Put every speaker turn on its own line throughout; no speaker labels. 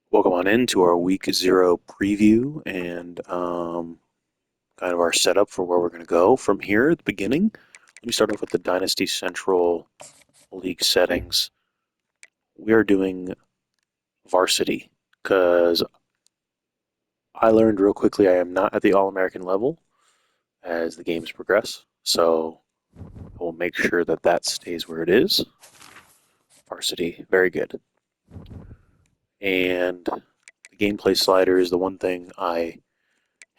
Welcome on into our week zero preview and kind of our setup for where we're going to go from here at the beginning. Let me start off with the Dynasty Central League settings. We are doing varsity because I learned real quickly I am not at the All American level as the games progress. So I will make sure that that stays where it is. Varsity, very good. And the gameplay slider is the one thing I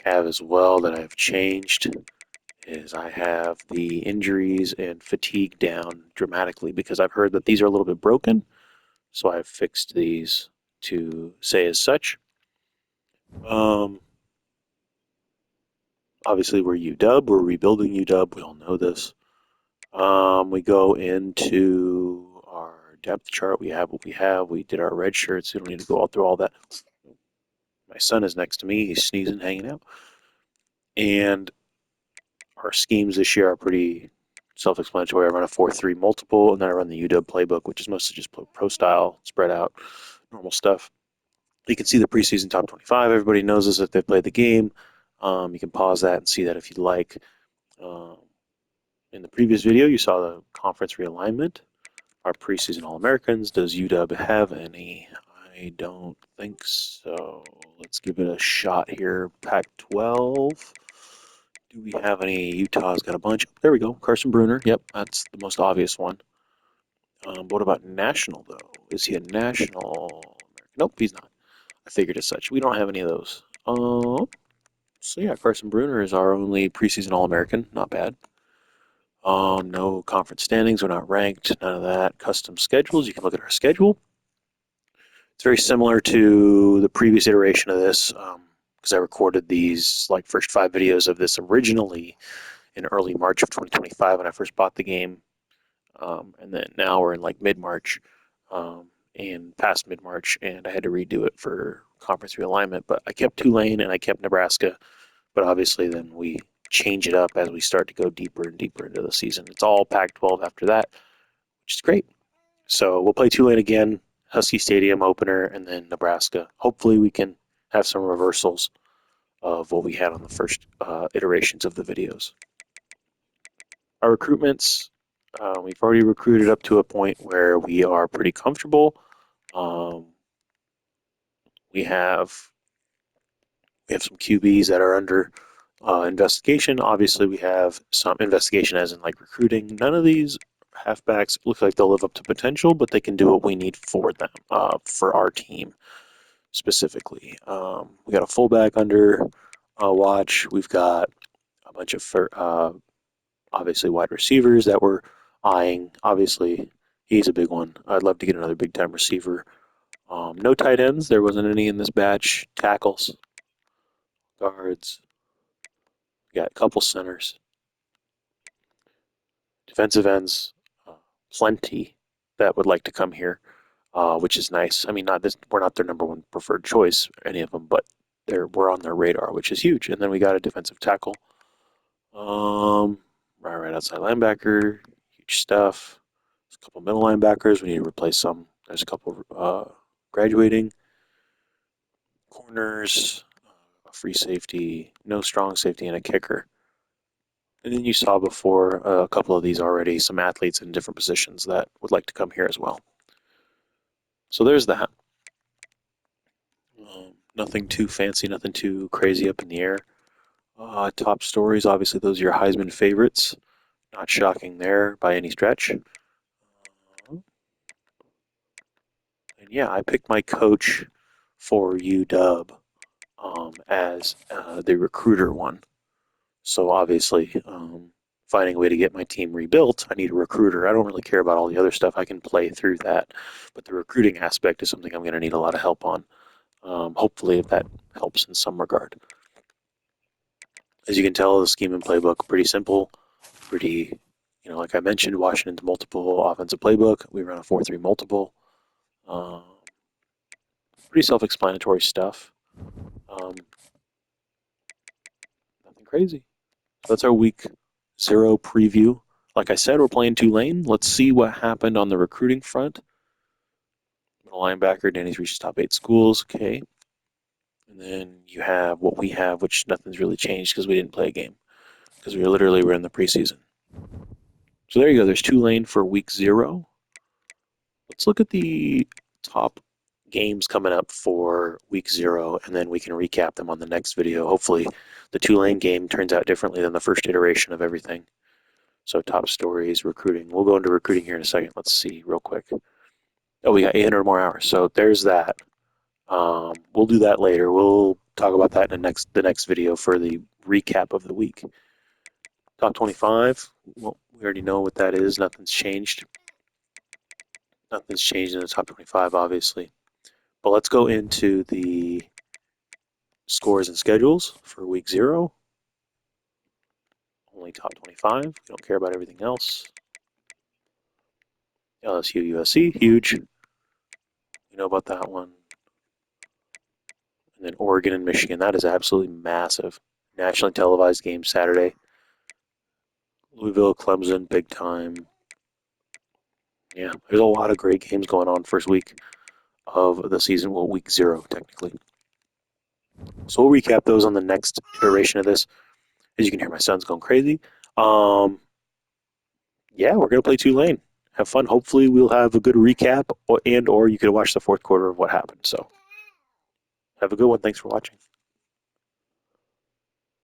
have as well that I've changed is I have the injuries and fatigue down dramatically because I've heard that these are a little bit broken. So I've fixed these to say as such. Um, Obviously, we're UW. We're rebuilding UW. We all know this. We go into our depth chart. We have what we have. We did our red shirts. We don't need to go all through all that. My son is next to me. He's sneezing, hanging out. And our schemes this year are pretty self-explanatory. I run a 4-3 multiple, and then I run the UW playbook, which is mostly just pro style, spread out, normal stuff. You can see the preseason top 25. Everybody knows this if they played the game. You can pause that and see that if you'd like. Um, in the previous video, you saw the conference realignment. Our preseason All-Americans. Does UW have any? I don't think so. Let's give it a shot here. Pac-12. Do we have any? Utah's got a bunch. There we go. Carson Bruner. Yep, that's the most obvious one. What about national though? Is he a national American? Nope, he's not. I figured as such. We don't have any of those. So yeah, Carson Bruner is our only preseason All-American. Not bad. No conference standings. We're not ranked. None of that. Custom schedules. You can look at our schedule. It's very similar to the previous iteration of this because I recorded these like first 5 videos of this originally in early March of 2025 when I first bought the game. And then now we're in like mid-March and past mid-March, and I had to redo it for conference realignment. But I kept Tulane and I kept Nebraska, but obviously then we change it up as we start to go deeper and deeper into the season. It's all Pac-12 after that, which is great. So we'll play Tulane again, Husky Stadium opener, and then Nebraska. Hopefully we can have some reversals of what we had on the first iterations of the videos. Our recruitments, we've already recruited up to a point where we are pretty comfortable. Um, we have we have some QBs that are under investigation. Obviously, we have some investigation as in like recruiting. None of these halfbacks look like they'll live up to potential, but they can do what we need for them for our team specifically. We got a fullback under watch. We've got a bunch of obviously wide receivers that we're eyeing. Obviously, he's a big one. I'd love to get another big time receiver. No tight ends. There wasn't any in this batch. Tackles, guards. We got a couple centers. Defensive ends, uh, plenty that would like to come here, which is nice. I mean, not this. We're not their number one preferred choice, any of them, but we're on their radar, which is huge. And then we got a defensive tackle. Right outside linebacker, huge stuff. There's a couple middle linebackers. We need to replace some. There's a couple graduating corners, a free safety, no strong safety, and a kicker. And then you saw before a couple of these already, some athletes in different positions that would like to come here as well. So there's that. Nothing too fancy, nothing too crazy up in the air. Top stories, obviously, those are your Heisman favorites. Not shocking there by any stretch. And yeah, I picked my coach for UW as the recruiter one. So obviously, finding a way to get my team rebuilt, I need a recruiter. I don't really care about all the other stuff. I can play through that, but the recruiting aspect is something I'm going to need a lot of help on. Hopefully, if that helps in some regard. As you can tell, the scheme and playbook pretty simple, pretty, like I mentioned, Washington's multiple offensive playbook. We run a 4-3 multiple. Um, Pretty self-explanatory stuff. Um, Nothing crazy. So that's our week zero preview. Like I said, we're playing Tulane. Let's see what happened on the recruiting front. Middle linebacker, Danny's reached top 8 schools. Okay. And then you have what we have, which nothing's really changed because we didn't play a game. Because we're in the preseason. So there you go. There's Tulane for week 0. Let's look at the top games coming up for week 0, and then we can recap them on the next video. Hopefully, the Tulane game turns out differently than the first iteration of everything. So top stories, recruiting. We'll go into recruiting here in a second. Let's see real quick. Oh, we got 800 more hours. So there's that. We'll do that later. We'll talk about that in the next video for the recap of the week. Top 25. Well, we already know what that is. Nothing's changed. Nothing's changed in the top 25, obviously. But let's go into the scores and schedules for week 0. Only top 25. We don't care about everything else. LSU, USC, huge. You know about that one. And then Oregon and Michigan. That is absolutely massive. Nationally televised game Saturday. Louisville, Clemson, big time. Yeah, there's a lot of great games going on first week of the season. Well, week 0, technically. So we'll recap those on the next iteration of this. As you can hear, my son's going crazy. Yeah, we're going to play Tulane. Have fun. Hopefully, we'll have a good recap, or you can watch the fourth quarter of what happened. So, have a good one. Thanks for watching.